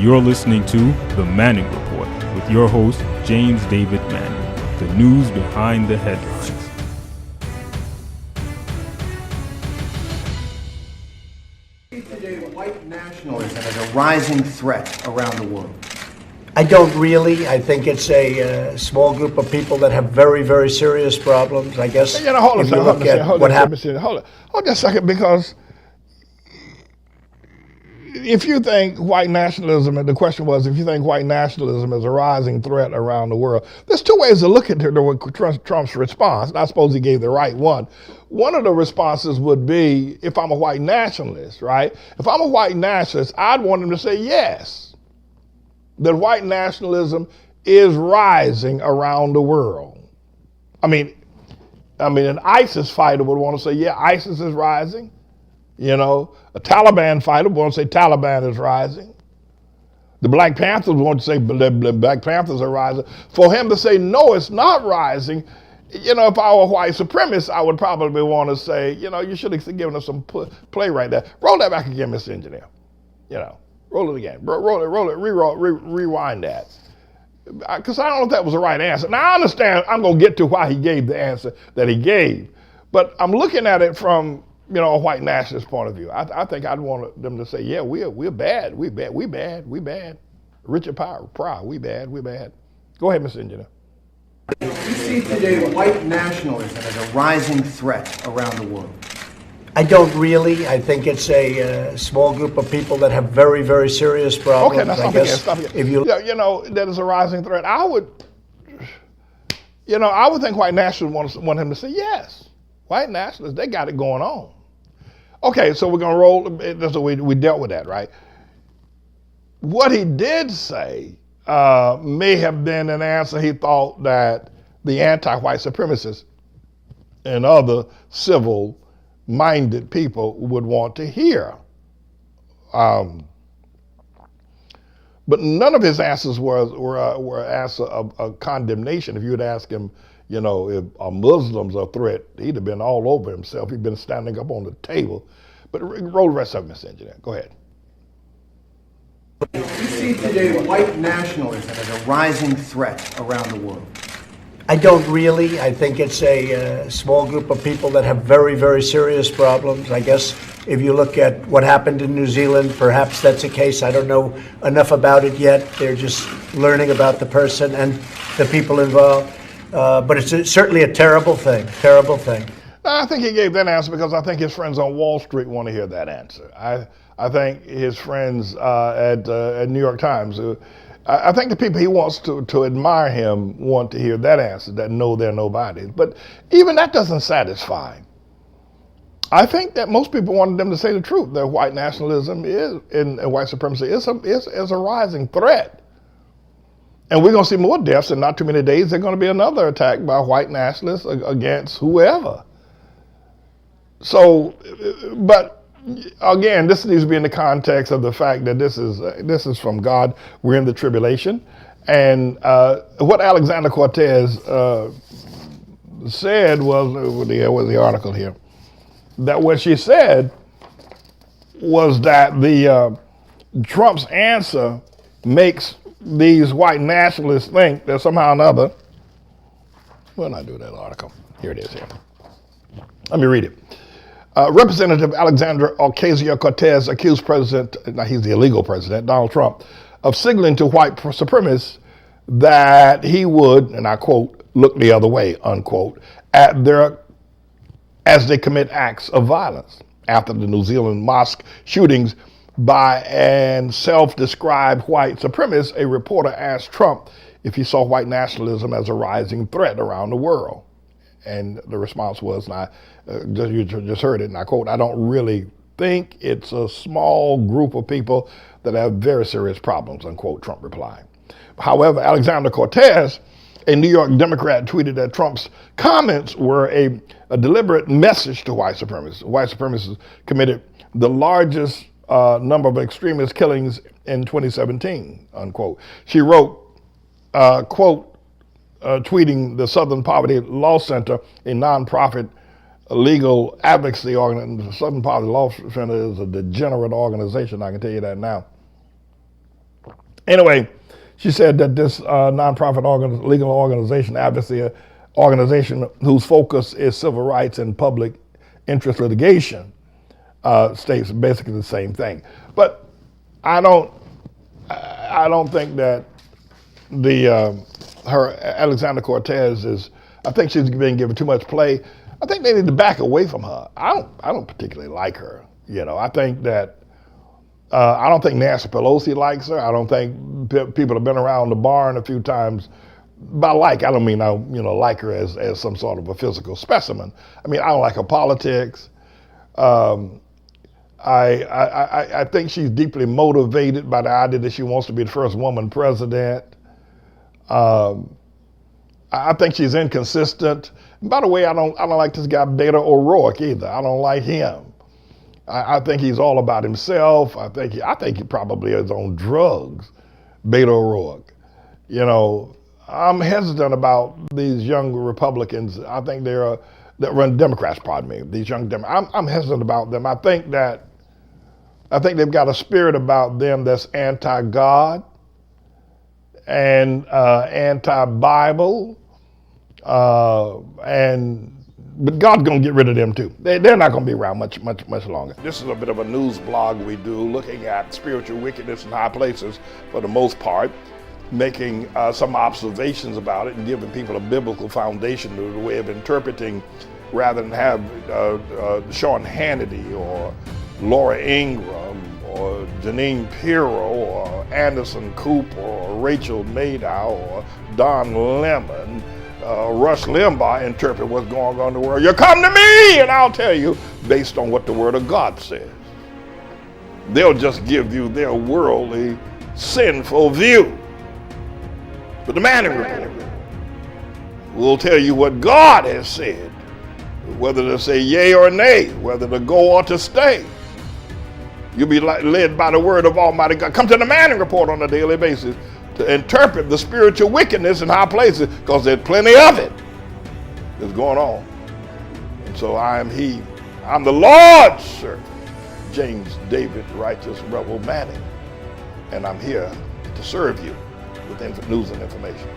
You're listening to The Manning Report with your host, James David Manning. The news behind the headlines. Today, white nationalism is a rising threat around the world. I don't really. I think it's a small group of people that have very, very serious problems. I guess hold on a second, because if you think white nationalism, and the question was, if you think white nationalism is a rising threat around the world, there's two ways to look at Trump's response, and I suppose he gave the right one. One of the responses would be, if I'm a white nationalist, right? If I'm a white nationalist, I'd want him to say yes, that white nationalism is rising around the world. I mean, an ISIS fighter would want to say, yeah, ISIS is rising. You know, a Taliban fighter would want to say Taliban is rising. The Black Panthers want to say Black Panthers are rising. For him to say, no, it's not rising, you know, if I were a white supremacist, I would probably want to say, you know, you should have given us some play right there. Roll that back again, Mr. Engineer. You know, roll it again. Roll it, rewind that. Because I don't know if that was the right answer. Now, I understand, I'm going to get to why he gave the answer that he gave. But I'm looking at it from, you know, a white nationalist point of view. I think I'd want them to say, yeah, we're bad. We bad. Richard Pryor, we bad. Go ahead, Mr. Engineer. You see today white nationalism as a rising threat around the world. I don't really. I think it's a small group of people that have very, very serious problems. Okay, now stop again. If you know, that is a rising threat. I would think white nationalists want him to say yes. White nationalists, they got it going on. Okay, so we're going to roll. That's what we dealt with that, right? What he did say may have been an answer he thought that the anti-white supremacists and other civil-minded people would want to hear. But none of his answers were answer of condemnation. If you would ask him, you know, if Muslims are a threat, he'd have been all over himself. He'd been standing up on the table. But roll the rest of it, Mr. Engineer. Go ahead. You see today white nationalism as a rising threat around the world. I don't really. I think it's a small group of people that have very, very serious problems. I guess if you look at what happened in New Zealand, perhaps that's a case. I don't know enough about it yet. They're just learning about the person and the people involved. But it's certainly a terrible thing. I think he gave that answer because I think his friends on Wall Street want to hear that answer. I think his friends at New York Times, I think the people he wants to admire him want to hear that answer, that no, they're nobody. But even that doesn't satisfy. I think that most people wanted them to say the truth, that white nationalism and white supremacy is a rising threat. And we're going to see more deaths in not too many days. There's going to be another attack by white nationalists against whoever. So, but again, this needs to be in the context of the fact that this is from God. We're in the tribulation. And what Alexandria Cortez said was the article here, that what she said was that the Trump's answer makes these white nationalists think that somehow or another, well, I do that article. Here it is here. Let me read it. Representative Alexandria Ocasio-Cortez accused now he's the illegal president, Donald Trump, of signaling to white supremacists that he would, and I quote, look the other way, unquote, as they commit acts of violence. After the New Zealand mosque shootings by an self-described white supremacist, a reporter asked Trump if he saw white nationalism as a rising threat around the world. And the response was, you just heard it, and I quote, I don't really think it's a small group of people that have very serious problems, unquote, Trump replied. However, Alexandria Cortez, a New York Democrat, tweeted that Trump's comments were a deliberate message to white supremacists. White supremacists committed the largest number of extremist killings in 2017, unquote. She wrote, quote, tweeting the Southern Poverty Law Center, a nonprofit legal advocacy organization. The Southern Poverty Law Center is a degenerate organization, I can tell you that now. Anyway, she said that this nonprofit legal organization, advocacy organization whose focus is civil rights and public interest litigation, states basically the same thing. But I don't think that her Alexandria Cortez is. I think she's being given too much play. I think they need to back away from her. I don't particularly like her. I think that. I don't think Nancy Pelosi likes her. I don't think people have been around the barn a few times. By like, I don't mean I like her as some sort of a physical specimen. I mean, I don't like her politics. I think she's deeply motivated by the idea that she wants to be the first woman president. I think she's inconsistent. And by the way, I don't like this guy Beto O'Rourke either. I don't like him. I think he's all about himself. I think he probably is on drugs, Beto O'Rourke. I'm hesitant about these young Republicans. I think that run Democrats, pardon me. These young I'm hesitant about them. I think they've got a spirit about them that's anti-God and anti-Bible, but God's going to get rid of them too. They're not going to be around much longer. This is a bit of a news blog we do, looking at spiritual wickedness in high places for the most part, making some observations about it and giving people a biblical foundation to the way of interpreting, rather than have Sean Hannity or Laura Ingraham or Janine Pirro or Anderson Cooper or Rachel Maddow or Don Lemon, Rush Limbaugh interpret what's going on in the world. You come to me and I'll tell you based on what the Word of God says. They'll just give you their worldly, sinful view. But the Manning Report will tell you what God has said, whether to say yea or nay, whether to go or to stay. You'll be led by the word of Almighty God. Come to the Manning Report on a daily basis to interpret the spiritual wickedness in high places, because there's plenty of it that's going on. And so I'm the Lord's servant, James David Righteous Rebel Manning, and I'm here to serve you with news and information.